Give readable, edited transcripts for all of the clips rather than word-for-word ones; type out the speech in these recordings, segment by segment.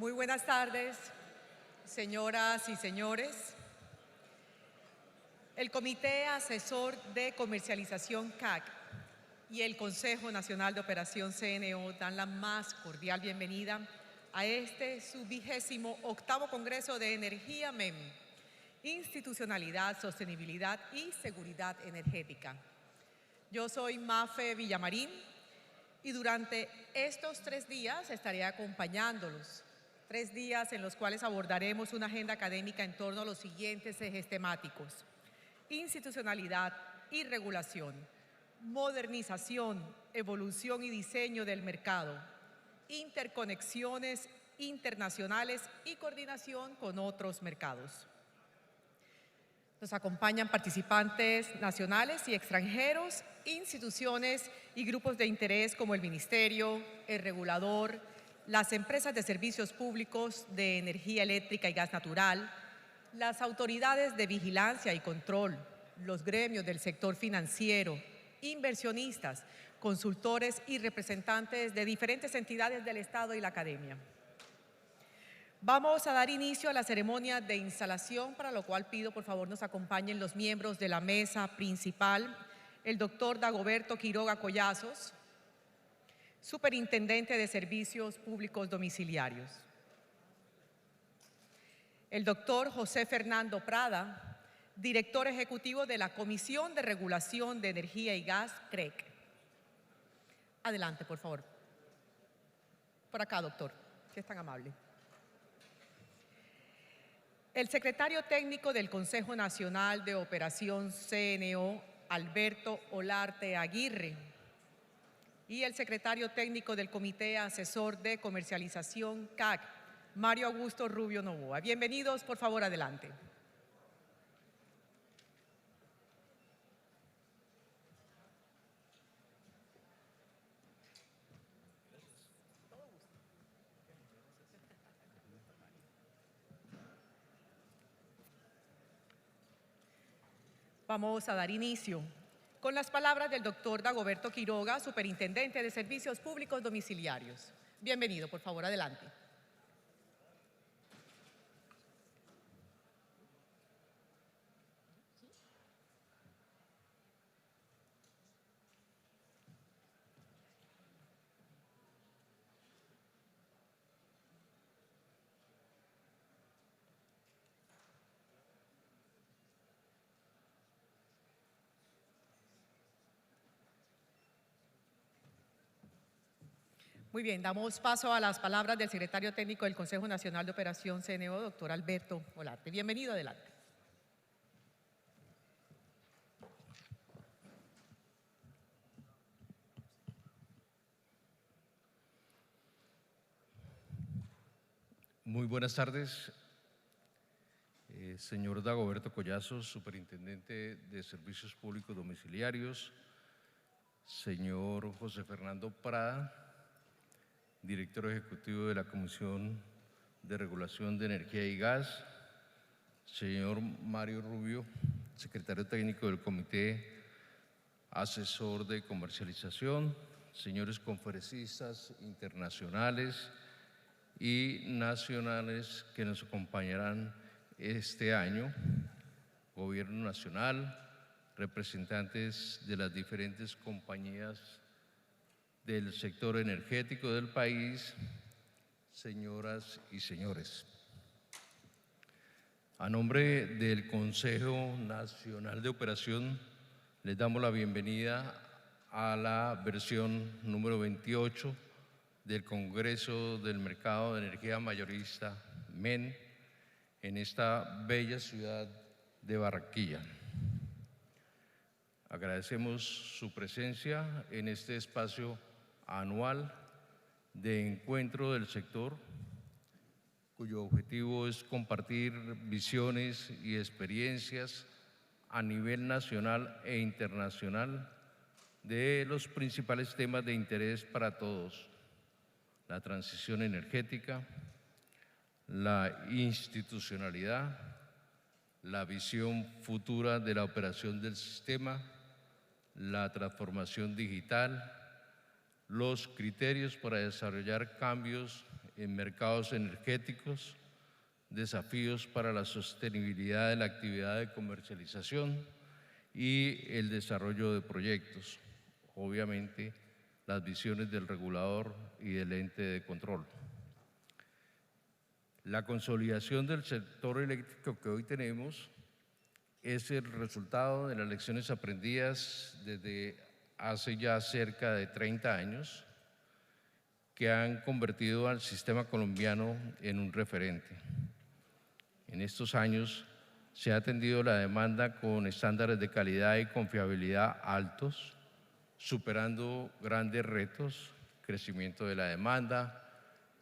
Muy buenas tardes, señoras y señores. El Comité Asesor de Comercialización CAC y el Consejo Nacional de Operación CNO dan la más cordial bienvenida a este su 28º Congreso de Energía MEM, Institucionalidad, Sostenibilidad y Seguridad Energética. Yo soy Mafe Villamarín y durante estos 3 días estaré acompañándolos. 3 días en los cuales abordaremos una agenda académica en torno a los siguientes ejes temáticos: institucionalidad y regulación, modernización, evolución y diseño del mercado, interconexiones internacionales y coordinación con otros mercados. Nos acompañan participantes nacionales y extranjeros, instituciones y grupos de interés como el Ministerio, el Regulador, las empresas de servicios públicos de energía eléctrica y gas natural, las autoridades de vigilancia y control, los gremios del sector financiero, inversionistas, consultores y representantes de diferentes entidades del Estado y la academia. Vamos a dar inicio a la ceremonia de instalación, para lo cual pido por favor nos acompañen los miembros de la mesa principal, el doctor Dagoberto Quiroga Collazos, Superintendente de Servicios Públicos Domiciliarios, el doctor José Fernando Prada, Director Ejecutivo de la Comisión de Regulación de Energía y Gas, CREC. Adelante, por favor. Por acá, doctor, si es tan amable. El secretario técnico del Consejo Nacional de Operación CNO, Alberto Olarte Aguirre, y el secretario técnico del Comité Asesor de Comercialización CAC, Mario Augusto Rubio Novoa. Bienvenidos, por favor, adelante. Vamos a dar inicio con las palabras del doctor Dagoberto Quiroga, Superintendente de Servicios Públicos Domiciliarios. Bienvenido, por favor, adelante. Muy bien, damos paso a las palabras del secretario técnico del Consejo Nacional de Operación CNO, doctor Alberto Olarte. Bienvenido, adelante. Muy buenas tardes, señor Dagoberto Collazos, Superintendente de Servicios Públicos Domiciliarios, señor José Fernando Prada, Director Ejecutivo de la Comisión de Regulación de Energía y Gas, señor Mario Rubio, Secretario Técnico del Comité Asesor de Comercialización, señores conferencistas internacionales y nacionales que nos acompañarán este año, Gobierno Nacional, representantes de las diferentes compañías del sector energético del país, señoras y señores. A nombre del Consejo Nacional de Operación, les damos la bienvenida a la versión número 28 del Congreso del Mercado de Energía Mayorista, MEN, en esta bella ciudad de Barranquilla. Agradecemos su presencia en este espacio anual de encuentro del sector, cuyo objetivo es compartir visiones y experiencias a nivel nacional e internacional de los principales temas de interés para todos: la transición energética, la institucionalidad, la visión futura de la operación del sistema, la transformación digital, los criterios para desarrollar cambios en mercados energéticos, desafíos para la sostenibilidad de la actividad de comercialización y el desarrollo de proyectos. Obviamente, las visiones del regulador y del ente de control. La consolidación del sector eléctrico que hoy tenemos es el resultado de las lecciones aprendidas desde hace ya cerca de 30 años que han convertido al sistema colombiano en un referente. En estos años se ha atendido la demanda con estándares de calidad y confiabilidad altos, superando grandes retos, crecimiento de la demanda,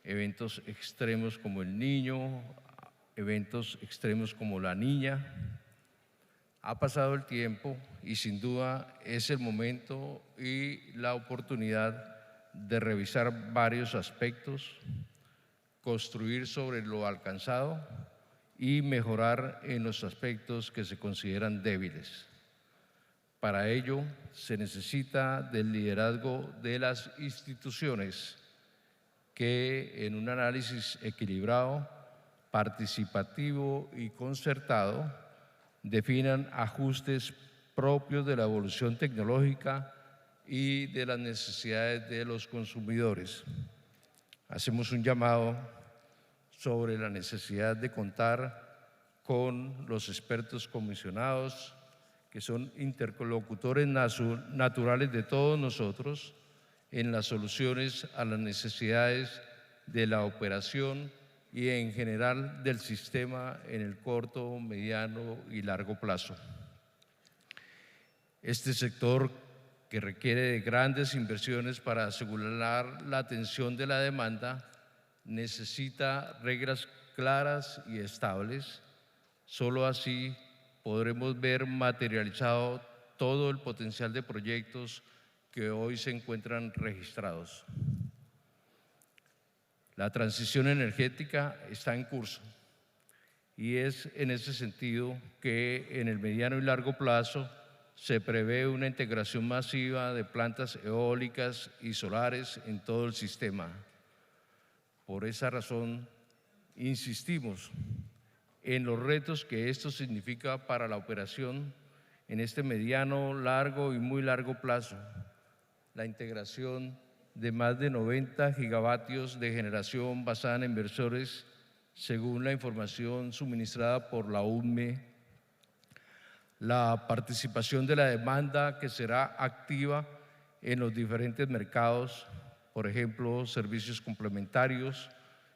eventos extremos como el Niño, eventos extremos como la Niña. Ha pasado el tiempo y sin duda es el momento y la oportunidad de revisar varios aspectos, construir sobre lo alcanzado y mejorar en los aspectos que se consideran débiles. Para ello se necesita del liderazgo de las instituciones que en un análisis equilibrado, participativo y concertado definan ajustes propios de la evolución tecnológica y de las necesidades de los consumidores. Hacemos un llamado sobre la necesidad de contar con los expertos comisionados, que son interlocutores naturales de todos nosotros en las soluciones a las necesidades de la operación y en general del sistema en el corto, mediano y largo plazo. Este sector, que requiere de grandes inversiones para asegurar la atención de la demanda, necesita reglas claras y estables. Solo así podremos ver materializado todo el potencial de proyectos que hoy se encuentran registrados. La transición energética está en curso y es en ese sentido que en el mediano y largo plazo se prevé una integración masiva de plantas eólicas y solares en todo el sistema. Por esa razón, insistimos en los retos que esto significa para la operación en este mediano, largo y muy largo plazo. La integración de más de 90 gigavatios de generación basada en inversores, según la información suministrada por la UNME, la participación de la demanda que será activa en los diferentes mercados, por ejemplo, servicios complementarios,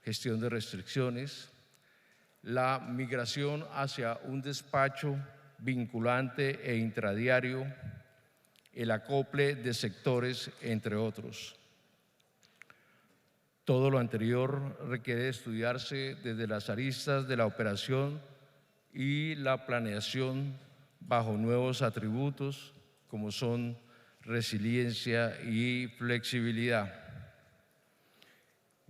gestión de restricciones, la migración hacia un despacho vinculante e intradiario, el acople de sectores, entre otros. Todo lo anterior requiere estudiarse desde las aristas de la operación y la planeación bajo nuevos atributos como son resiliencia y flexibilidad.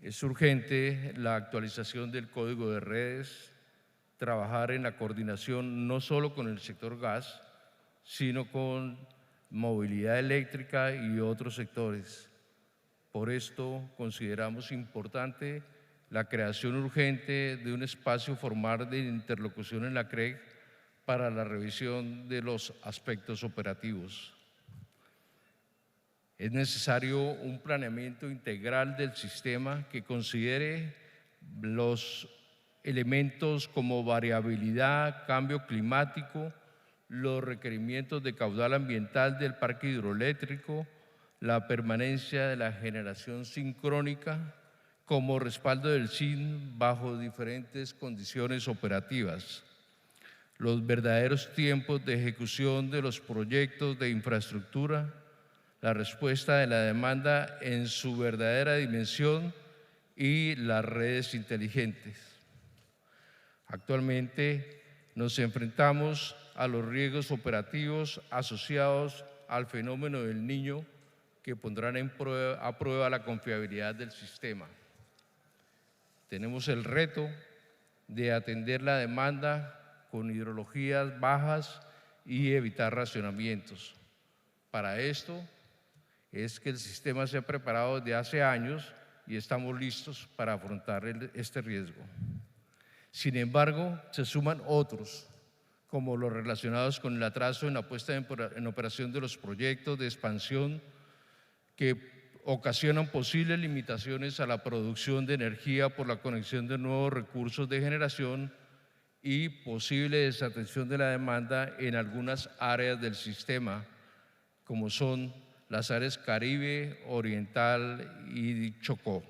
Es urgente la actualización del código de redes, trabajar en la coordinación no solo con el sector gas, sino con movilidad eléctrica y otros sectores. Por esto consideramos importante la creación urgente de un espacio formal de interlocución en la CREG para la revisión de los aspectos operativos. Es necesario un planeamiento integral del sistema que considere los elementos como variabilidad, cambio climático, los requerimientos de caudal ambiental del parque hidroeléctrico, la permanencia de la generación sincrónica como respaldo del SIN bajo diferentes condiciones operativas, los verdaderos tiempos de ejecución de los proyectos de infraestructura, la respuesta de la demanda en su verdadera dimensión y las redes inteligentes. Actualmente nos enfrentamos a los riesgos operativos asociados al fenómeno del Niño que pondrán a prueba la confiabilidad del sistema. Tenemos el reto de atender la demanda con hidrologías bajas y evitar racionamientos. Para esto es que el sistema se ha preparado desde hace años y estamos listos para afrontar este riesgo. Sin embargo, se suman otros, como los relacionados con el atraso en la puesta en operación de los proyectos de expansión que ocasionan posibles limitaciones a la producción de energía por la conexión de nuevos recursos de generación y posible desatención de la demanda en algunas áreas del sistema, como son las áreas Caribe, Oriental y Chocó.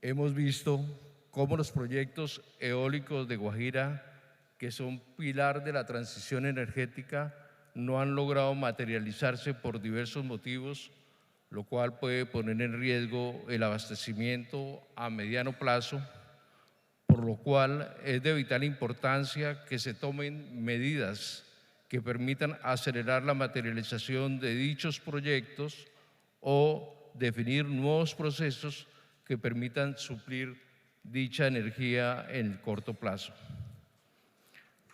Hemos visto cómo los proyectos eólicos de Guajira, que son pilar de la transición energética, no han logrado materializarse por diversos motivos, lo cual puede poner en riesgo el abastecimiento a mediano plazo, por lo cual es de vital importancia que se tomen medidas que permitan acelerar la materialización de dichos proyectos o definir nuevos procesos que permitan suplir dicha energía en el corto plazo.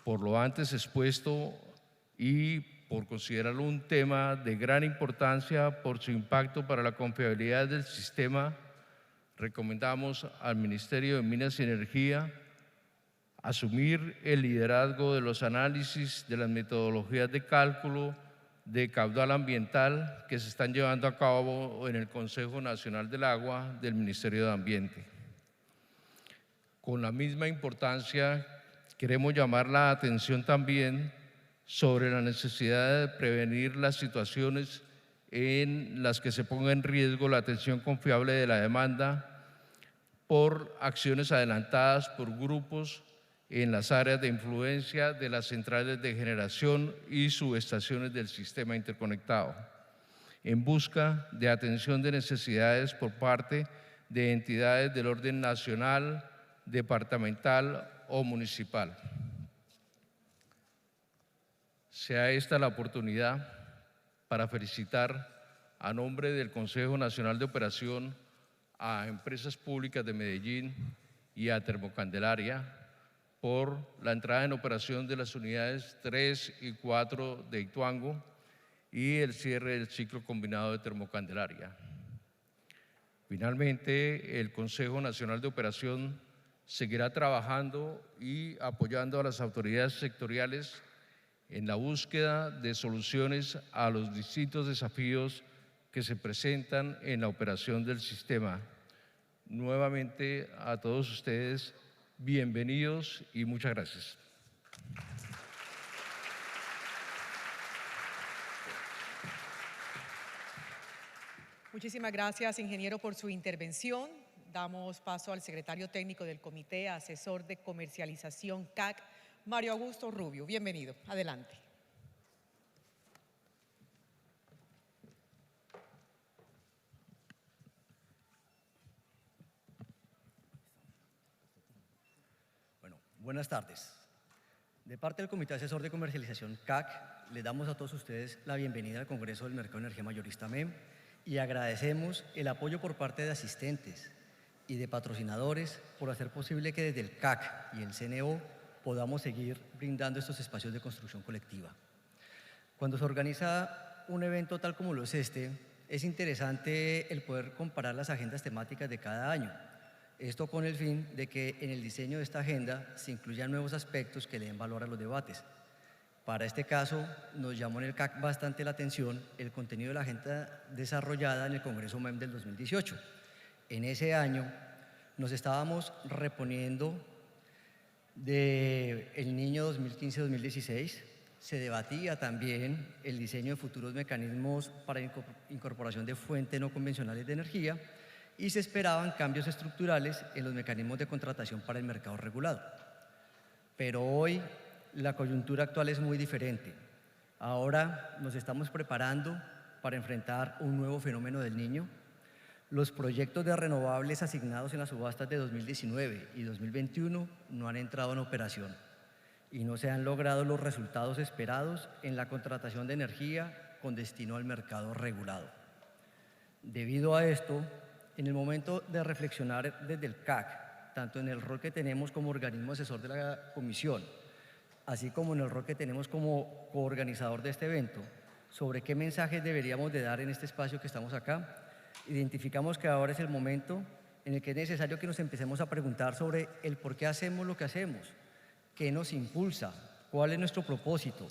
Por lo antes expuesto y por considerarlo un tema de gran importancia por su impacto para la confiabilidad del sistema, recomendamos al Ministerio de Minas y Energía asumir el liderazgo de los análisis de las metodologías de cálculo de caudal ambiental que se están llevando a cabo en el Consejo Nacional del Agua del Ministerio de Ambiente. Con la misma importancia, queremos llamar la atención también sobre la necesidad de prevenir las situaciones en las que se ponga en riesgo la atención confiable de la demanda por acciones adelantadas por grupos en las áreas de influencia de las centrales de generación y subestaciones del sistema interconectado, en busca de atención de necesidades por parte de entidades del orden nacional, departamental o municipal. Sea esta la oportunidad para felicitar a nombre del Consejo Nacional de Operación a Empresas Públicas de Medellín y a Termocandelaria por la entrada en operación de las unidades 3 y 4 de Ituango y el cierre del ciclo combinado de Termocandelaria. Finalmente, el Consejo Nacional de Operación seguirá trabajando y apoyando a las autoridades sectoriales en la búsqueda de soluciones a los distintos desafíos que se presentan en la operación del sistema. Nuevamente a todos ustedes, bienvenidos y muchas gracias. Muchísimas gracias, ingeniero, por su intervención. Damos paso al secretario técnico del Comité Asesor de Comercialización CAC, Mario Augusto Rubio. Bienvenido. Adelante. Bueno, buenas tardes. De parte del Comité Asesor de Comercialización CAC, les damos a todos ustedes la bienvenida al Congreso del Mercado de Energía Mayorista MEM y agradecemos el apoyo por parte de asistentes y de patrocinadores por hacer posible que desde el CAC y el CNO podamos seguir brindando estos espacios de construcción colectiva. Cuando se organiza un evento tal como lo es este, es interesante el poder comparar las agendas temáticas de cada año. Esto con el fin de que en el diseño de esta agenda se incluyan nuevos aspectos que le den valor a los debates. Para este caso, nos llamó en el CAC bastante la atención el contenido de la agenda desarrollada en el Congreso MEM del 2018. En ese año nos estábamos reponiendo del Niño 2015-2016, se debatía también el diseño de futuros mecanismos para incorporación de fuentes no convencionales de energía y se esperaban cambios estructurales en los mecanismos de contratación para el mercado regulado. Pero hoy la coyuntura actual es muy diferente. Ahora nos estamos preparando para enfrentar un nuevo fenómeno del Niño. Los proyectos de renovables asignados en las subastas de 2019 y 2021 no han entrado en operación y no se han logrado los resultados esperados en la contratación de energía con destino al mercado regulado. Debido a esto, en el momento de reflexionar desde el CAC, tanto en el rol que tenemos como organismo asesor de la comisión, así como en el rol que tenemos como coorganizador de este evento, sobre qué mensajes deberíamos de dar en este espacio que estamos acá, identificamos que ahora es el momento en el que es necesario que nos empecemos a preguntar sobre el por qué hacemos lo que hacemos, qué nos impulsa, cuál es nuestro propósito,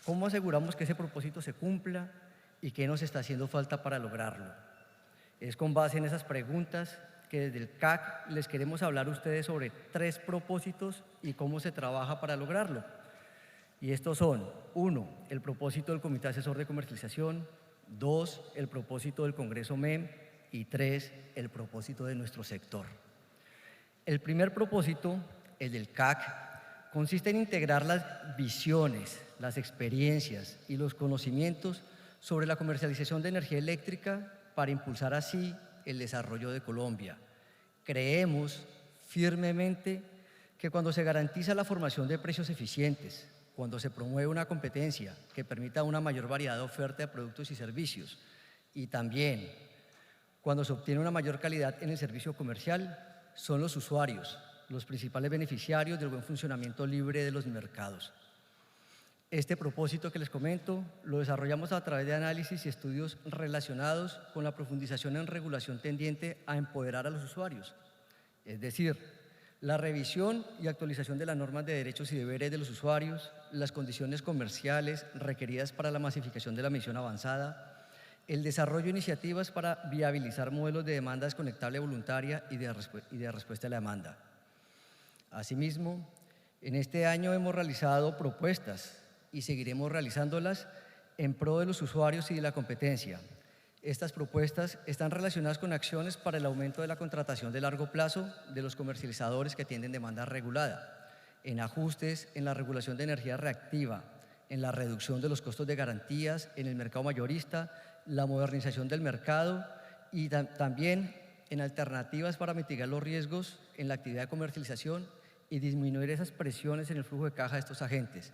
cómo aseguramos que ese propósito se cumpla y qué nos está haciendo falta para lograrlo. Es con base en esas preguntas que desde el CAC les queremos hablar a ustedes sobre 3 propósitos y cómo se trabaja para lograrlo. Y estos son: 1, el propósito del Comité Asesor de Comercialización; 2, el propósito del Congreso MEM; y 3, el propósito de nuestro sector. El primer propósito, el del CAC, consiste en integrar las visiones, las experiencias y los conocimientos sobre la comercialización de energía eléctrica para impulsar así el desarrollo de Colombia. Creemos firmemente que cuando se garantiza la formación de precios eficientes, cuando se promueve una competencia que permita una mayor variedad de oferta de productos y servicios, y también cuando se obtiene una mayor calidad en el servicio comercial, son los usuarios los principales beneficiarios del buen funcionamiento libre de los mercados. Este propósito que les comento lo desarrollamos a través de análisis y estudios relacionados con la profundización en regulación tendiente a empoderar a los usuarios, es decir, la revisión y actualización de las normas de derechos y deberes de los usuarios, las condiciones comerciales requeridas para la masificación de la misión avanzada, el desarrollo de iniciativas para viabilizar modelos de demanda desconectable voluntaria y de respuesta a la demanda. Asimismo, en este año hemos realizado propuestas y seguiremos realizándolas en pro de los usuarios y de la competencia. Estas propuestas están relacionadas con acciones para el aumento de la contratación de largo plazo de los comercializadores que atienden demanda regulada, en ajustes en la regulación de energía reactiva, en la reducción de los costos de garantías en el mercado mayorista, la modernización del mercado y también en alternativas para mitigar los riesgos en la actividad de comercialización y disminuir esas presiones en el flujo de caja de estos agentes,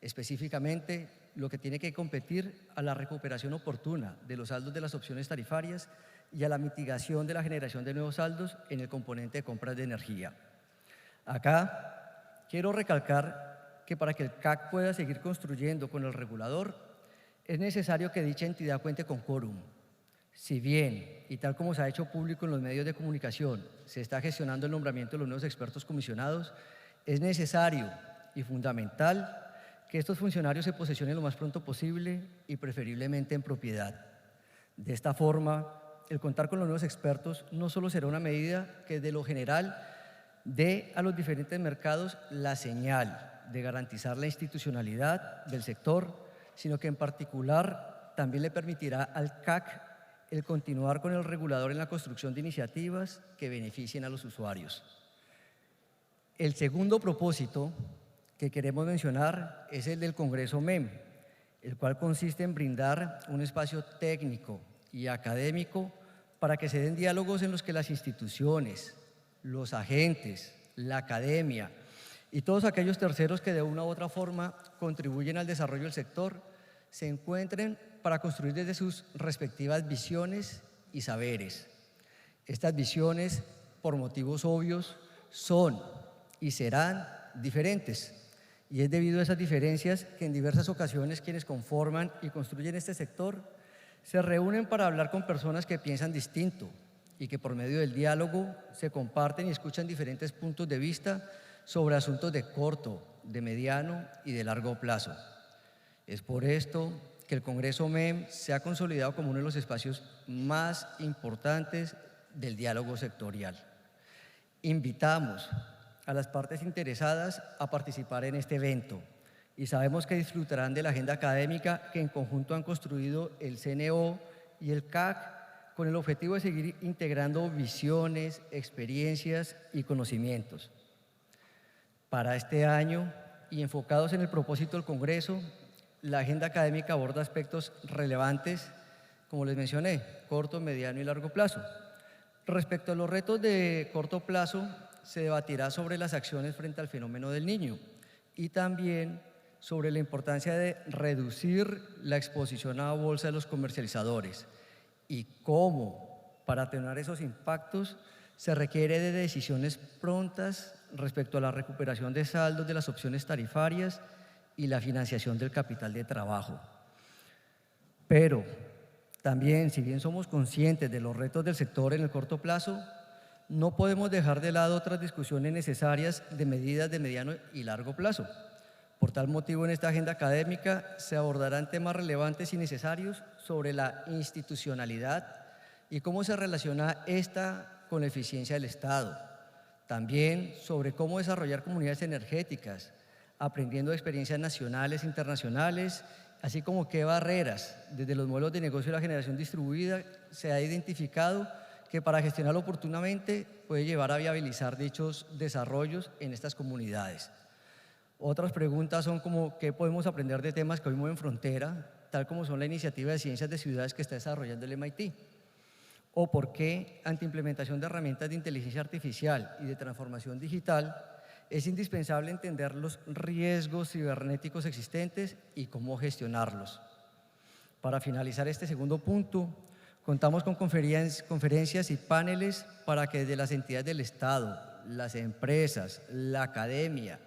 específicamente lo que tiene que competir a la recuperación oportuna de los saldos de las opciones tarifarias y a la mitigación de la generación de nuevos saldos en el componente de compras de energía. Acá quiero recalcar que para que el CAC pueda seguir construyendo con el regulador, es necesario que dicha entidad cuente con quórum. Si bien, y tal como se ha hecho público en los medios de comunicación, se está gestionando el nombramiento de los nuevos expertos comisionados, es necesario y fundamental que estos funcionarios se posesionen lo más pronto posible y preferiblemente en propiedad. De esta forma, el contar con los nuevos expertos no solo será una medida que de lo general dé a los diferentes mercados la señal de garantizar la institucionalidad del sector, sino que en particular también le permitirá al CAC el continuar con el regulador en la construcción de iniciativas que beneficien a los usuarios. El segundo propósito que queremos mencionar es el del Congreso MEM, el cual consiste en brindar un espacio técnico y académico para que se den diálogos en los que las instituciones, los agentes, la academia y todos aquellos terceros que de una u otra forma contribuyen al desarrollo del sector se encuentren para construir desde sus respectivas visiones y saberes. Estas visiones, por motivos obvios, son y serán diferentes. Y es debido a esas diferencias que en diversas ocasiones quienes conforman y construyen este sector se reúnen para hablar con personas que piensan distinto y que por medio del diálogo se comparten y escuchan diferentes puntos de vista sobre asuntos de corto, de mediano y de largo plazo. Es por esto que el Congreso MEM se ha consolidado como uno de los espacios más importantes del diálogo sectorial. Invitamos a las partes interesadas a participar en este evento y sabemos que disfrutarán de la agenda académica que en conjunto han construido el CNO y el CAC con el objetivo de seguir integrando visiones, experiencias y conocimientos. Para este año y enfocados en el propósito del Congreso, la agenda académica aborda aspectos relevantes, como les mencioné, corto, mediano y largo plazo. Respecto a los retos de corto plazo, se debatirá sobre las acciones frente al fenómeno del Niño y también sobre la importancia de reducir la exposición a bolsa de los comercializadores y cómo, para atenuar esos impactos, se requiere de decisiones prontas respecto a la recuperación de saldos de las opciones tarifarias y la financiación del capital de trabajo. Pero También, si bien somos conscientes de los retos del sector en el corto plazo, no podemos dejar de lado otras discusiones necesarias de medidas de mediano y largo plazo. Por tal motivo, en esta agenda académica se abordarán temas relevantes y necesarios sobre la institucionalidad y cómo se relaciona esta con la eficiencia del Estado. También sobre cómo desarrollar comunidades energéticas, aprendiendo de experiencias nacionales e internacionales, así como qué barreras desde los modelos de negocio de la generación distribuida se ha identificado que para gestionarlo oportunamente puede llevar a viabilizar dichos desarrollos en estas comunidades. Otras preguntas son como qué podemos aprender de temas que hoy mueven frontera, tal como son la iniciativa de ciencias de ciudades que está desarrollando el MIT, o por qué ante implementación de herramientas de inteligencia artificial y de transformación digital es indispensable entender los riesgos cibernéticos existentes y cómo gestionarlos. Para finalizar este segundo punto, contamos con conferencias y paneles para que desde las entidades del Estado, las empresas, la academia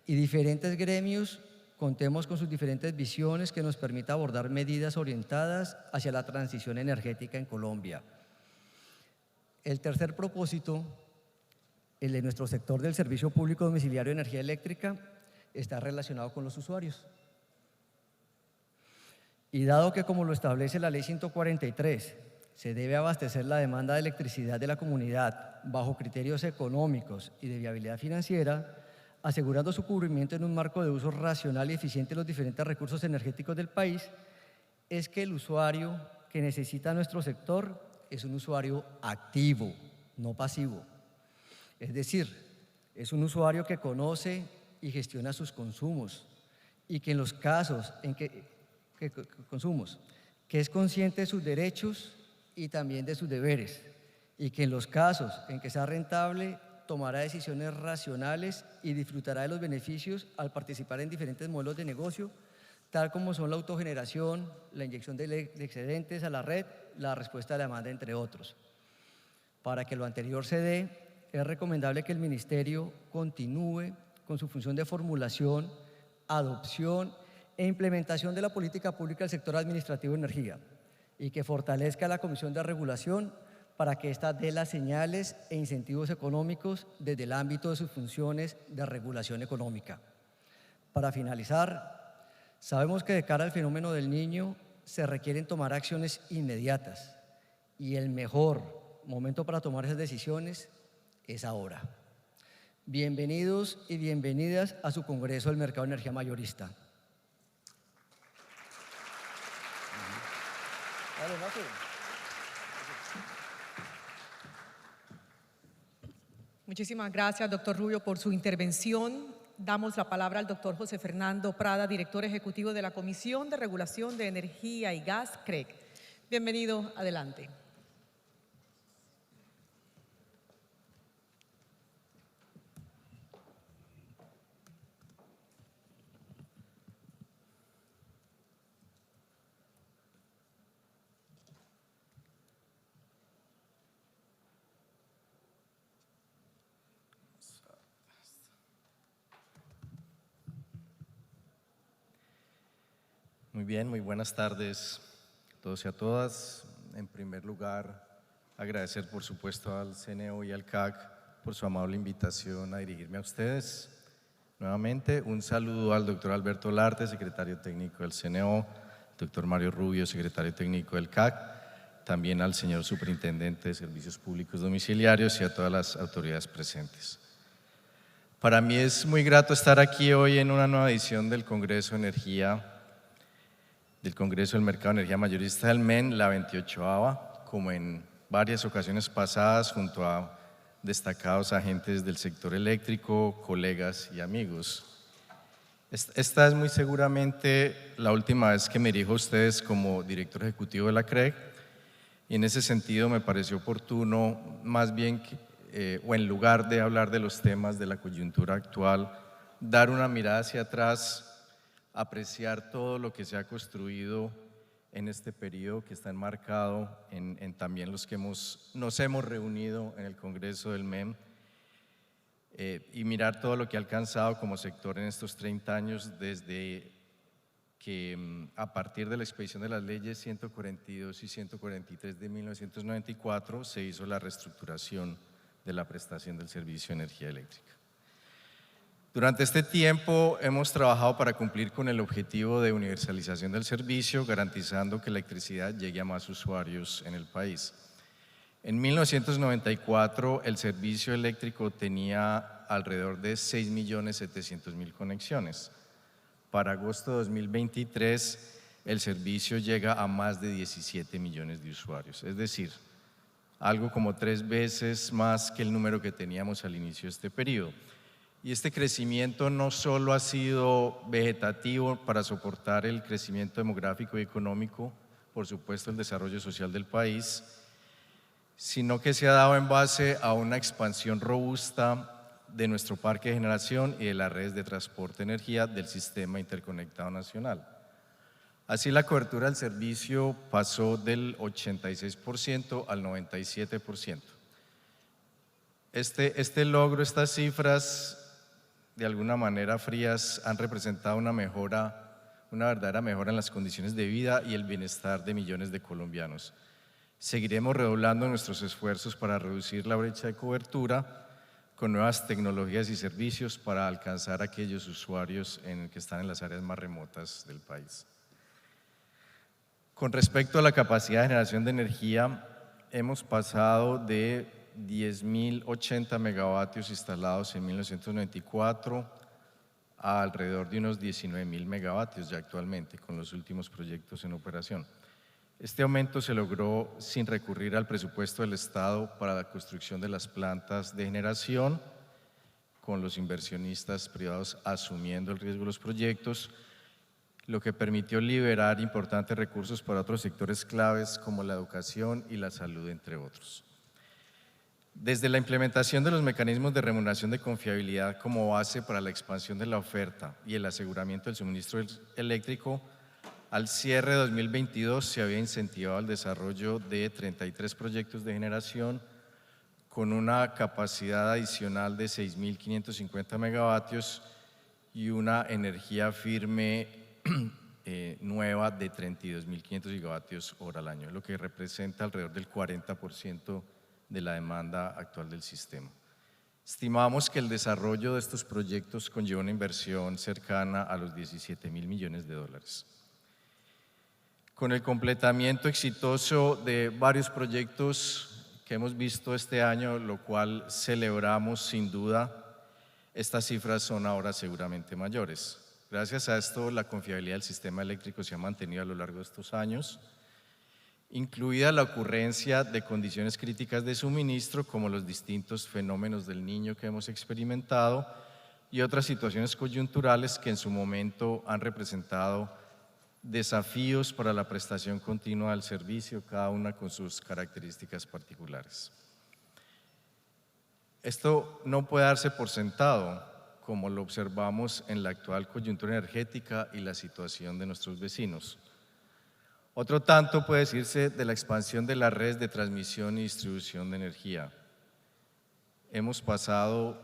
y diferentes gremios contemos con sus diferentes visiones que nos permita abordar medidas orientadas hacia la transición energética en Colombia. El tercer propósito, el de nuestro sector del servicio público domiciliario de energía eléctrica, está relacionado con los usuarios. Y dado que, como lo establece la Ley 143, se debe abastecer la demanda de electricidad de la comunidad bajo criterios económicos y de viabilidad financiera, asegurando su cubrimiento en un marco de uso racional y eficiente de los diferentes recursos energéticos del país, es que el usuario que necesita nuestro sector es un usuario activo, no pasivo. Es decir, es un usuario que conoce y gestiona sus consumos y que en los casos en que es consciente de sus derechos y también de sus deberes, y que en los casos en que sea rentable tomará decisiones racionales y disfrutará de los beneficios al participar en diferentes modelos de negocio, tal como son la autogeneración, la inyección de excedentes a la red, la respuesta a la demanda, entre otros. Para que lo anterior se dé, es recomendable que el Ministerio continúe con su función de formulación, adopción e implementación de la política pública del sector administrativo de energía y que fortalezca la Comisión de Regulación para que ésta dé las señales e incentivos económicos desde el ámbito de sus funciones de regulación económica. Para finalizar, sabemos que de cara al fenómeno del Niño se requieren tomar acciones inmediatas y el mejor momento para tomar esas decisiones es ahora. Bienvenidos y bienvenidas a su Congreso del Mercado de Energía Mayorista. Muchísimas gracias, doctor Rubio, por su intervención. Damos la palabra al doctor José Fernando Prada, director ejecutivo de la Comisión de Regulación de Energía y Gas, CREG. Bienvenido, adelante. Muy bien, muy buenas tardes a todos y a todas. En primer lugar, agradecer por supuesto al CNO y al CAC por su amable invitación a dirigirme a ustedes. Nuevamente, un saludo al doctor Alberto Larte, secretario técnico del CNO, doctor Mario Rubio, secretario técnico del CAC, también al señor superintendente de Servicios Públicos Domiciliarios y a todas las autoridades presentes. Para mí es muy grato estar aquí hoy en una nueva edición del Congreso de Energía, del Congreso del Mercado de Energía Mayorista del MEN, la 28ª, como en varias ocasiones pasadas, junto a destacados agentes del sector eléctrico, colegas y amigos. Esta es muy seguramente la última vez que me dirijo a ustedes como director ejecutivo de la CREG, y en ese sentido me pareció oportuno, más bien, o en lugar de hablar de los temas de la coyuntura actual, dar una mirada hacia atrás, apreciar todo lo que se ha construido en este periodo que está enmarcado en también los que nos hemos reunido en el Congreso del MEM, y mirar todo lo que ha alcanzado como sector en estos 30 años desde que a partir de la expedición de las leyes 142 y 143 de 1994 se hizo la reestructuración de la prestación del servicio de energía eléctrica. Durante este tiempo hemos trabajado para cumplir con el objetivo de universalización del servicio, garantizando que la electricidad llegue a más usuarios en el país. En 1994 el servicio eléctrico tenía alrededor de 6.700.000 conexiones. Para agosto de 2023 el servicio llega a más de 17 millones de usuarios, es decir, algo como 3 veces más que el número que teníamos al inicio de este periodo. Y este crecimiento no solo ha sido vegetativo para soportar el crecimiento demográfico y económico, por supuesto el desarrollo social del país, sino que se ha dado en base a una expansión robusta de nuestro parque de generación y de las redes de transporte de energía del sistema interconectado nacional. Así, la cobertura del servicio pasó del 86% al 97%. Este logro, estas cifras, de alguna manera frías, han representado una verdadera mejora en las condiciones de vida y el bienestar de millones de colombianos. Seguiremos redoblando nuestros esfuerzos para reducir la brecha de cobertura con nuevas tecnologías y servicios para alcanzar a aquellos usuarios que están en las áreas más remotas del país. Con respecto a la capacidad de generación de energía, hemos pasado de 10.080 megavatios instalados en 1994 a alrededor de unos 19.000 megavatios ya actualmente, con los últimos proyectos en operación. Este aumento se logró sin recurrir al presupuesto del Estado para la construcción de las plantas de generación, con los inversionistas privados asumiendo el riesgo de los proyectos, lo que permitió liberar importantes recursos para otros sectores claves como la educación y la salud, entre otros. Desde la implementación de los mecanismos de remuneración de confiabilidad como base para la expansión de la oferta y el aseguramiento del suministro eléctrico, al cierre de 2022 se había incentivado el desarrollo de 33 proyectos de generación con una capacidad adicional de 6.550 megavatios y una energía firme nueva de 32.500 gigavatios hora al año, lo que representa alrededor del 40% de la demanda actual del sistema. Estimamos que el desarrollo de estos proyectos conlleva una inversión cercana a los 17.000 millones de dólares. Con el completamiento exitoso de varios proyectos que hemos visto este año, lo cual celebramos sin duda, estas cifras son ahora seguramente mayores. Gracias a esto, la confiabilidad del sistema eléctrico se ha mantenido a lo largo de estos años, incluida la ocurrencia de condiciones críticas de suministro como los distintos fenómenos del Niño que hemos experimentado y otras situaciones coyunturales que en su momento han representado desafíos para la prestación continua del servicio, cada una con sus características particulares. Esto no puede darse por sentado, como lo observamos en la actual coyuntura energética y la situación de nuestros vecinos. Otro tanto puede decirse de la expansión de las redes de transmisión y distribución de energía. Hemos pasado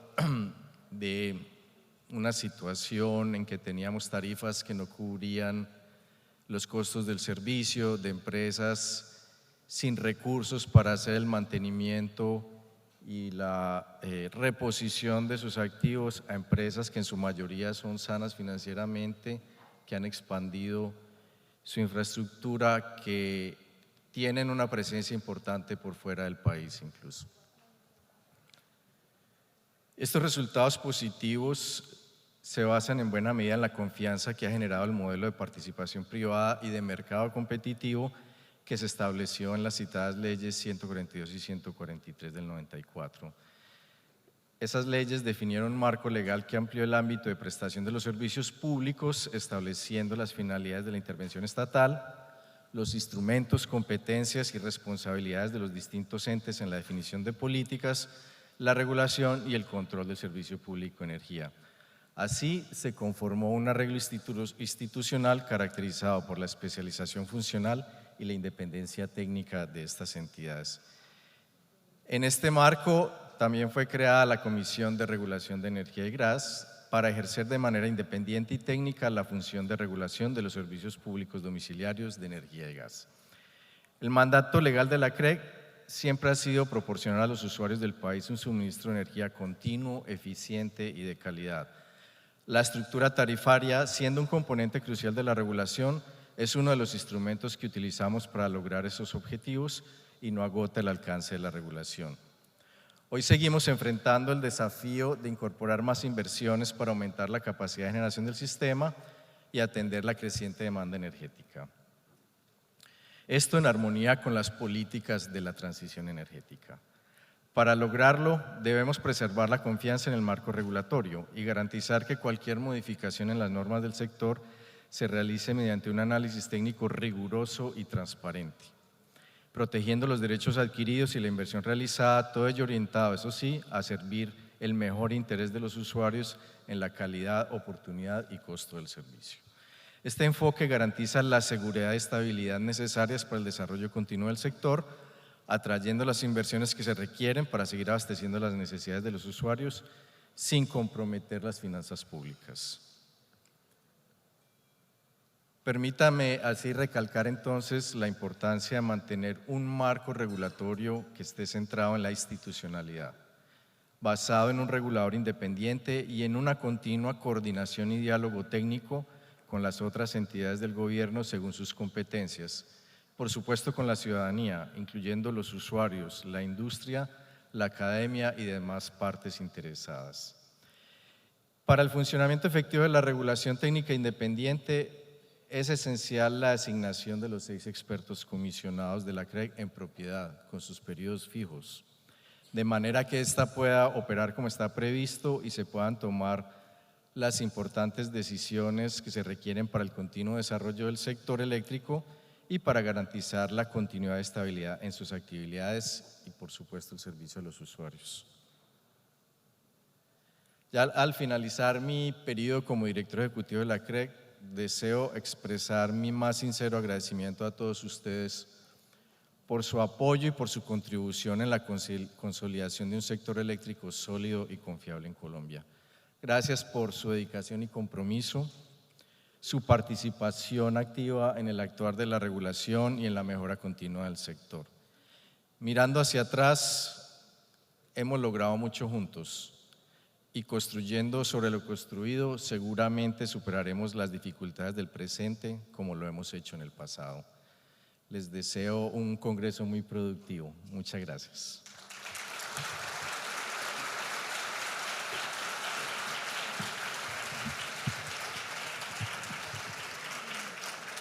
de una situación en que teníamos tarifas que no cubrían los costos del servicio, de empresas sin recursos para hacer el mantenimiento y la reposición de sus activos, a empresas que en su mayoría son sanas financieramente, que han expandido su infraestructura, que tienen una presencia importante por fuera del país incluso. Estos resultados positivos se basan en buena medida en la confianza que ha generado el modelo de participación privada y de mercado competitivo que se estableció en las citadas leyes 142 y 143 del 94. Esas leyes definieron un marco legal que amplió el ámbito de prestación de los servicios públicos, estableciendo las finalidades de la intervención estatal, los instrumentos, competencias y responsabilidades de los distintos entes en la definición de políticas, la regulación y el control del servicio público de energía. Así se conformó un arreglo institucional caracterizado por la especialización funcional y la independencia técnica de estas entidades. En este marco también fue creada la Comisión de Regulación de Energía y Gas, para ejercer de manera independiente y técnica la función de regulación de los servicios públicos domiciliarios de energía y gas. El mandato legal de la CREG siempre ha sido proporcionar a los usuarios del país un suministro de energía continuo, eficiente y de calidad. La estructura tarifaria, siendo un componente crucial de la regulación, es uno de los instrumentos que utilizamos para lograr esos objetivos y no agota el alcance de la regulación. Hoy seguimos enfrentando el desafío de incorporar más inversiones para aumentar la capacidad de generación del sistema y atender la creciente demanda energética. Esto en armonía con las políticas de la transición energética. Para lograrlo, debemos preservar la confianza en el marco regulatorio y garantizar que cualquier modificación en las normas del sector se realice mediante un análisis técnico riguroso y transparente, protegiendo los derechos adquiridos y la inversión realizada, todo ello orientado, eso sí, a servir el mejor interés de los usuarios en la calidad, oportunidad y costo del servicio. Este enfoque garantiza la seguridad y estabilidad necesarias para el desarrollo continuo del sector, atrayendo las inversiones que se requieren para seguir abasteciendo las necesidades de los usuarios sin comprometer las finanzas públicas. Permítame así recalcar entonces la importancia de mantener un marco regulatorio que esté centrado en la institucionalidad, basado en un regulador independiente y en una continua coordinación y diálogo técnico con las otras entidades del gobierno según sus competencias, por supuesto con la ciudadanía, incluyendo los usuarios, la industria, la academia y demás partes interesadas. Para el funcionamiento efectivo de la regulación técnica independiente es esencial la asignación de los 6 expertos comisionados de la CREG en propiedad, con sus periodos fijos, de manera que ésta pueda operar como está previsto y se puedan tomar las importantes decisiones que se requieren para el continuo desarrollo del sector eléctrico y para garantizar la continuidad de estabilidad en sus actividades y, por supuesto, el servicio a los usuarios. Ya al finalizar mi periodo como director ejecutivo de la CREG, deseo expresar mi más sincero agradecimiento a todos ustedes por su apoyo y por su contribución en la consolidación de un sector eléctrico sólido y confiable en Colombia. Gracias por su dedicación y compromiso, su participación activa en el actuar de la regulación y en la mejora continua del sector. Mirando hacia atrás, hemos logrado mucho juntos y construyendo sobre lo construido, seguramente superaremos las dificultades del presente como lo hemos hecho en el pasado. Les deseo un congreso muy productivo. Muchas gracias.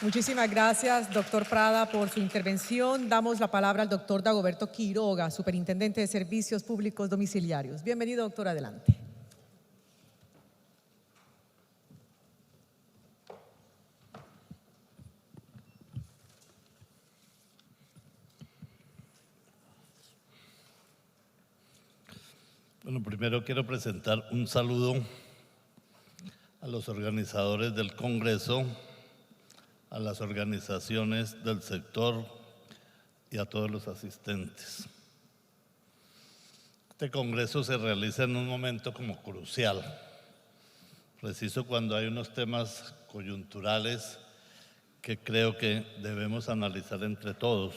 Muchísimas gracias, doctor Prada, por su intervención. Damos la palabra al doctor Dagoberto Quiroga, superintendente de Servicios Públicos Domiciliarios. Bienvenido, doctor, adelante. Bueno, primero quiero presentar un saludo a los organizadores del Congreso, a las organizaciones del sector y a todos los asistentes. Este Congreso se realiza en un momento como crucial, preciso cuando hay unos temas coyunturales que creo que debemos analizar entre todos.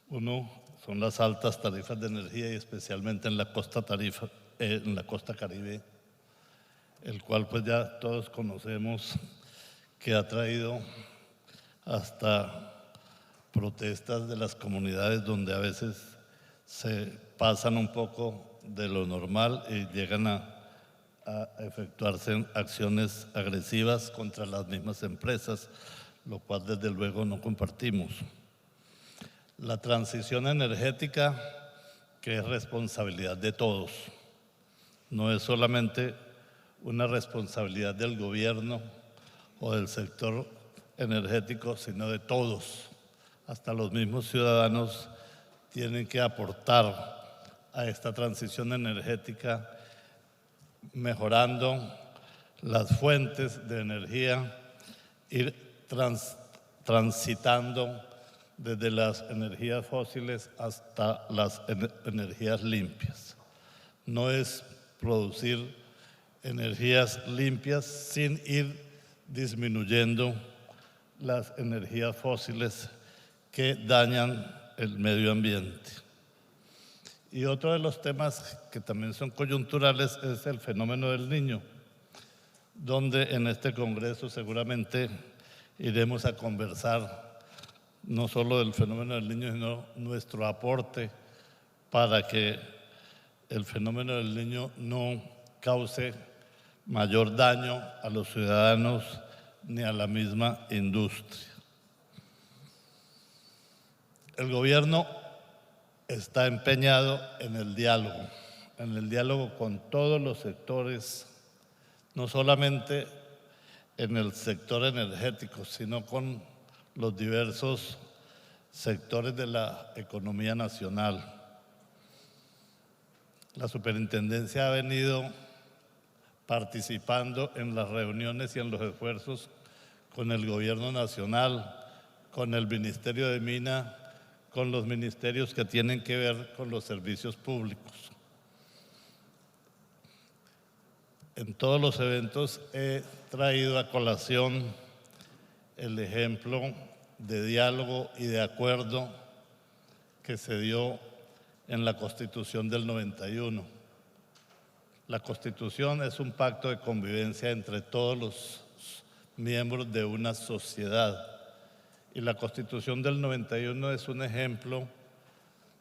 Uno son las altas tarifas de energía y especialmente en la costa Caribe, el cual pues ya todos conocemos que ha traído hasta protestas de las comunidades donde a veces se pasan un poco de lo normal y llegan a efectuarse acciones agresivas contra las mismas empresas, lo cual desde luego no compartimos. La transición energética, que es responsabilidad de todos, no es solamente una responsabilidad del gobierno o del sector energético, sino de todos. Hasta los mismos ciudadanos tienen que aportar a esta transición energética, mejorando las fuentes de energía, ir transitando desde las energías fósiles hasta las energías limpias. No es producir energías limpias sin ir disminuyendo las energías fósiles que dañan el medio ambiente. Y otro de los temas que también son coyunturales es el fenómeno del Niño, donde en este Congreso seguramente iremos a conversar no solo del fenómeno del Niño, sino nuestro aporte para que el fenómeno del Niño no cause mayor daño a los ciudadanos ni a la misma industria. El gobierno está empeñado en el diálogo con todos los sectores, no solamente en el sector energético, sino con los diversos sectores de la economía nacional. La superintendencia ha venido participando en las reuniones y en los esfuerzos con el gobierno nacional, con el Ministerio de Mina, con los ministerios que tienen que ver con los servicios públicos. En todos los eventos he traído a colación el ejemplo de diálogo y de acuerdo que se dio en la Constitución del 91. La Constitución es un pacto de convivencia entre todos los miembros de una sociedad. Y la Constitución del 91 es un ejemplo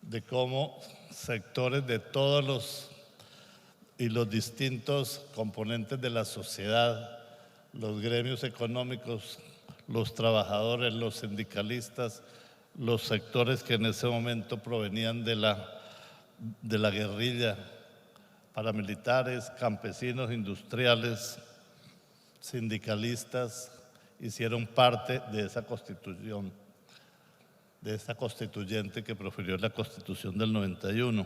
de cómo sectores de todos los distintos componentes de la sociedad, los gremios económicos, los trabajadores, los sindicalistas, los sectores que en ese momento provenían de la guerrilla, paramilitares, campesinos, industriales, sindicalistas, hicieron parte de esa constitución, de esa constituyente que profirió la Constitución del 91.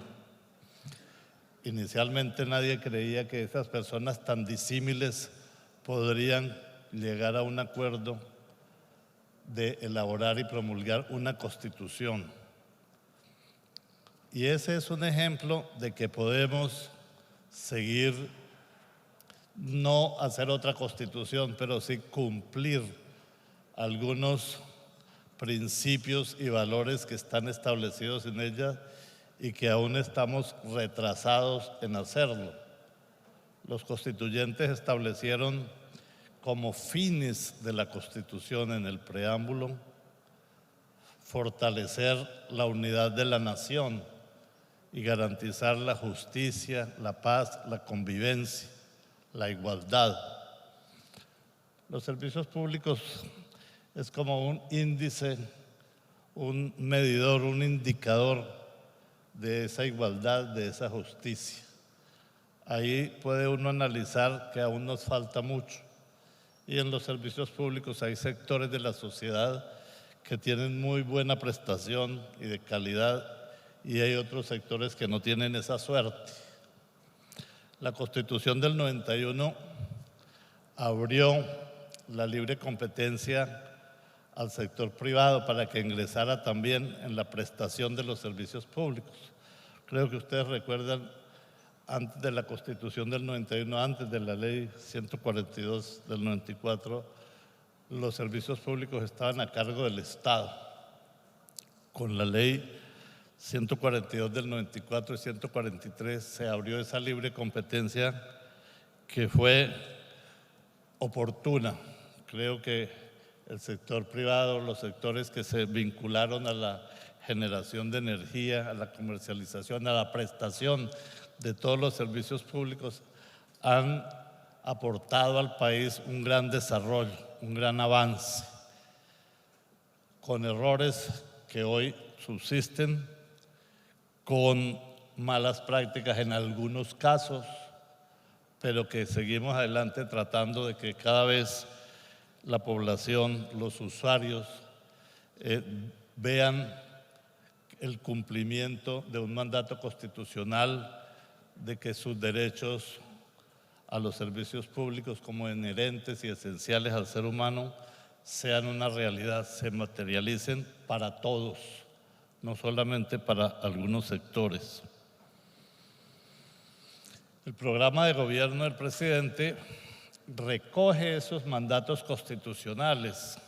Inicialmente nadie creía que esas personas tan disímiles podrían llegar a un acuerdo de elaborar y promulgar una constitución. Y ese es un ejemplo de que podemos seguir, no hacer otra constitución, pero sí cumplir algunos principios y valores que están establecidos en ella y que aún estamos retrasados en hacerlo. Los constituyentes establecieron como fines de la Constitución en el preámbulo fortalecer la unidad de la nación y garantizar la justicia, la paz, la convivencia, la igualdad. Los servicios públicos es como un índice, un medidor, un indicador de esa igualdad, de esa justicia. Ahí puede uno analizar que aún nos falta mucho. Y en los servicios públicos hay sectores de la sociedad que tienen muy buena prestación y de calidad, y hay otros sectores que no tienen esa suerte. La Constitución del 91 abrió la libre competencia al sector privado para que ingresara también en la prestación de los servicios públicos. Creo que ustedes recuerdan, antes de la Constitución del 91, antes de la Ley 142 del 94, los servicios públicos estaban a cargo del Estado. Con la Ley 142 del 94 y 143 se abrió esa libre competencia que fue oportuna. Creo que el sector privado, los sectores que se vincularon a la generación de energía, a la comercialización, a la prestación de todos los servicios públicos, han aportado al país un gran desarrollo, un gran avance, con errores que hoy subsisten, con malas prácticas en algunos casos, pero que seguimos adelante tratando de que cada vez la población, los usuarios, vean el cumplimiento de un mandato constitucional de que sus derechos a los servicios públicos como inherentes y esenciales al ser humano sean una realidad, se materialicen para todos, no solamente para algunos sectores. El programa de gobierno del presidente recoge esos mandatos constitucionales.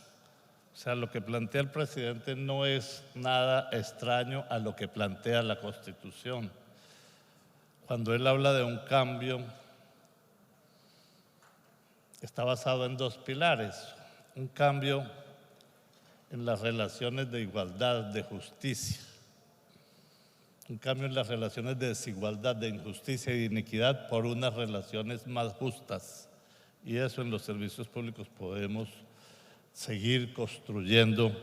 O sea, lo que plantea el presidente no es nada extraño a lo que plantea la Constitución. Cuando él habla de un cambio, está basado en dos pilares. Un cambio en las relaciones de igualdad, de justicia. Un cambio en las relaciones de desigualdad, de injusticia y de inequidad por unas relaciones más justas. Y eso en los servicios públicos podemos seguir construyendo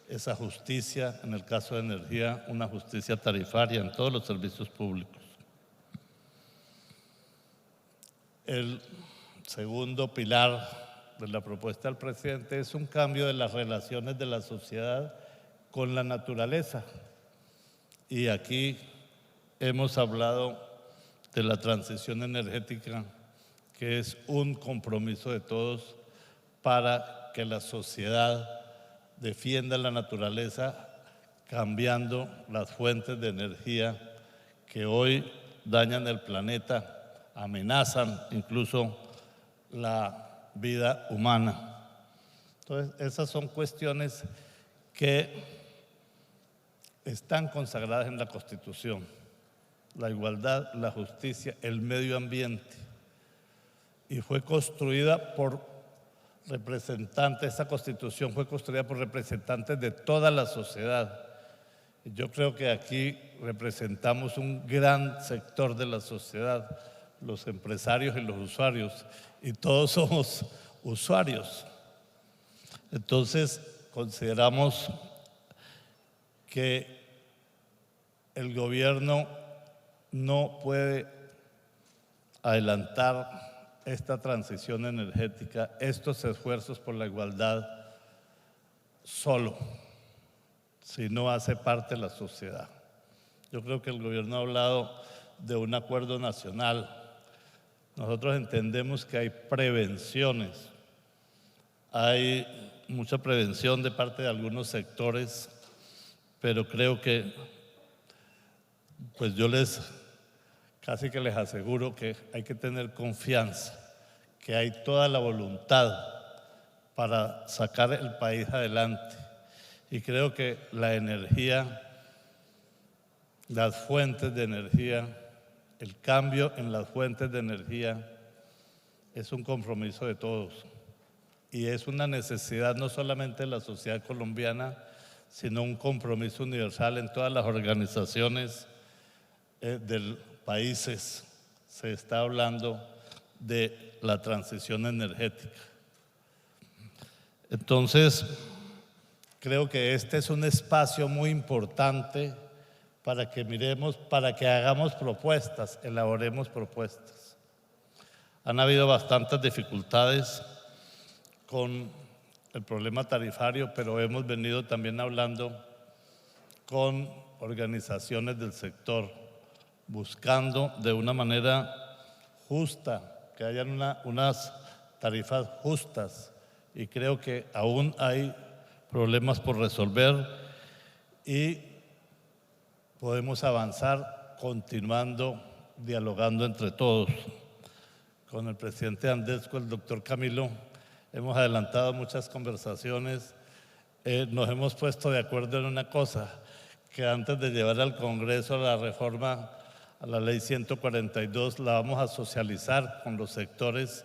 esa justicia, en el caso de energía, una justicia tarifaria en todos los servicios públicos. El segundo pilar de la propuesta del presidente es un cambio de las relaciones de la sociedad con la naturaleza. Y aquí hemos hablado de la transición energética, que es un compromiso de todos para que la sociedad defienda la naturaleza cambiando las fuentes de energía que hoy dañan el planeta, amenazan incluso la vida humana. Entonces, esas son cuestiones que están consagradas en la Constitución: la igualdad, la justicia, el medio ambiente. Y fue construida por representantes, esa Constitución fue construida por representantes de toda la sociedad. Yo creo que aquí representamos un gran sector de la sociedad, los empresarios y los usuarios, y todos somos usuarios. Entonces, consideramos que el gobierno no puede adelantar esta transición energética, estos esfuerzos por la igualdad solo, si no hace parte de la sociedad. Yo creo que el gobierno ha hablado de un acuerdo nacional. Nosotros entendemos que hay prevenciones, hay mucha prevención de parte de algunos sectores, pero creo que, pues yo casi que les aseguro que hay que tener confianza, que hay toda la voluntad para sacar el país adelante. Y creo que la energía, las fuentes de energía, el cambio en las fuentes de energía es un compromiso de todos. Y es una necesidad no solamente de la sociedad colombiana, sino un compromiso universal en todas las organizaciones del países. Se está hablando de la transición energética. Entonces, creo que este es un espacio muy importante para que miremos, para que hagamos propuestas, elaboremos propuestas. Han habido bastantes dificultades con el problema tarifario, pero hemos venido también hablando con organizaciones del sector, buscando de una manera justa, que hayan unas tarifas justas, y creo que aún hay problemas por resolver y podemos avanzar continuando, dialogando entre todos. Con el presidente Andesco, el doctor Camilo, hemos adelantado muchas conversaciones, nos hemos puesto de acuerdo en una cosa, que antes de llevar al Congreso la reforma a la ley 142, la vamos a socializar con los sectores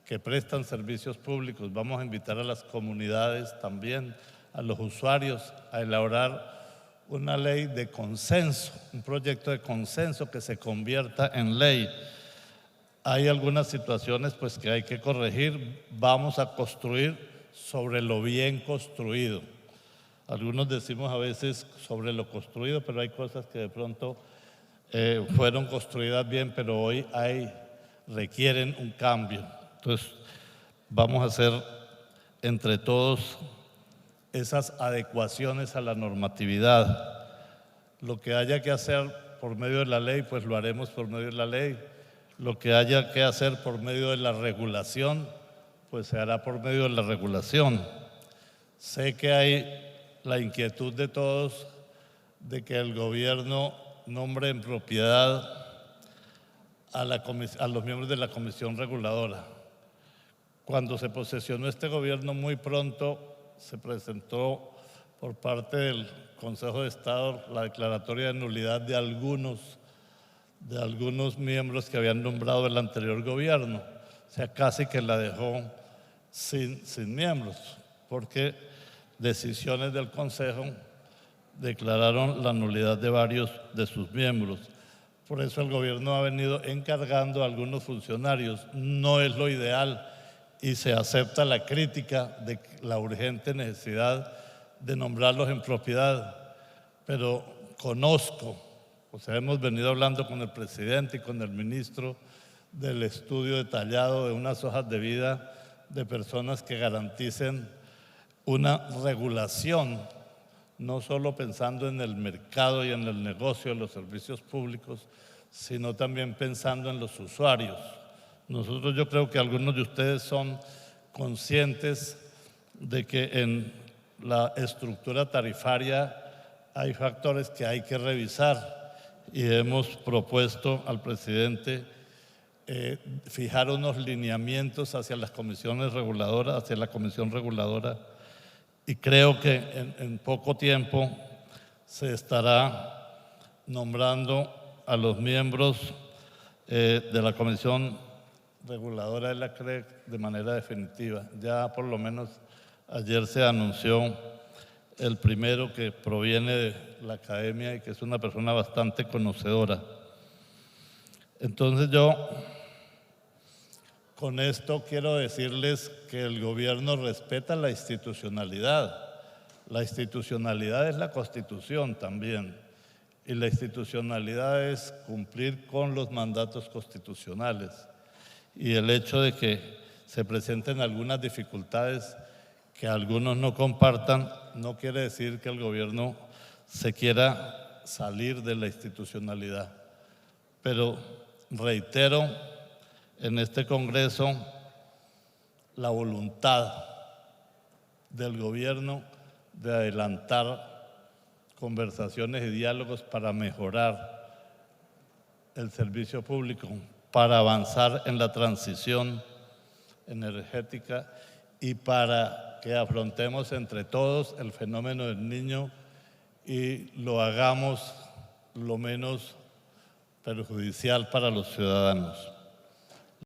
que prestan servicios públicos. Vamos a invitar a las comunidades también, a los usuarios, a elaborar una ley de consenso, un proyecto de consenso que se convierta en ley. Hay algunas situaciones pues que hay que corregir. Vamos a construir sobre lo bien construido. Algunos decimos a veces sobre lo construido, pero hay cosas que de pronto fueron construidas bien, pero hoy requieren un cambio. Entonces, vamos a hacer entre todos esas adecuaciones a la normatividad. Lo que haya que hacer por medio de la ley, pues lo haremos por medio de la ley. Lo que haya que hacer por medio de la regulación, pues se hará por medio de la regulación. Sé que hay la inquietud de todos de que el gobierno nombre en propiedad a los miembros de la Comisión Reguladora. Cuando se posesionó este gobierno, muy pronto se presentó por parte del Consejo de Estado la declaratoria de nulidad de algunos miembros que habían nombrado el anterior gobierno. O sea, casi que la dejó sin miembros, porque decisiones del Consejo declararon la nulidad de varios de sus miembros. Por eso el gobierno ha venido encargando a algunos funcionarios. No es lo ideal y se acepta la crítica de la urgente necesidad de nombrarlos en propiedad, pero conozco, o sea, hemos venido hablando con el presidente y con el ministro del estudio detallado de unas hojas de vida de personas que garanticen una regulación, no solo pensando en el mercado y en el negocio de los servicios públicos, sino también pensando en los usuarios. Nosotros, yo creo que algunos de ustedes son conscientes de que en la estructura tarifaria hay factores que hay que revisar y hemos propuesto al presidente fijar unos lineamientos hacia las comisiones reguladoras, hacia la comisión reguladora, y creo que en poco tiempo se estará nombrando a los miembros de la comisión reguladora de la CREC de manera definitiva. Ya por lo menos ayer se anunció el primero, que proviene de la academia y que es una persona bastante conocedora. Entonces yo con esto quiero decirles que el gobierno respeta la institucionalidad. La institucionalidad es la Constitución también, y la institucionalidad es cumplir con los mandatos constitucionales. Y el hecho de que se presenten algunas dificultades que algunos no compartan no quiere decir que el gobierno se quiera salir de la institucionalidad. Pero reitero en este Congreso la voluntad del gobierno de adelantar conversaciones y diálogos para mejorar el servicio público, para avanzar en la transición energética y para que afrontemos entre todos el fenómeno del Niño y lo hagamos lo menos perjudicial para los ciudadanos.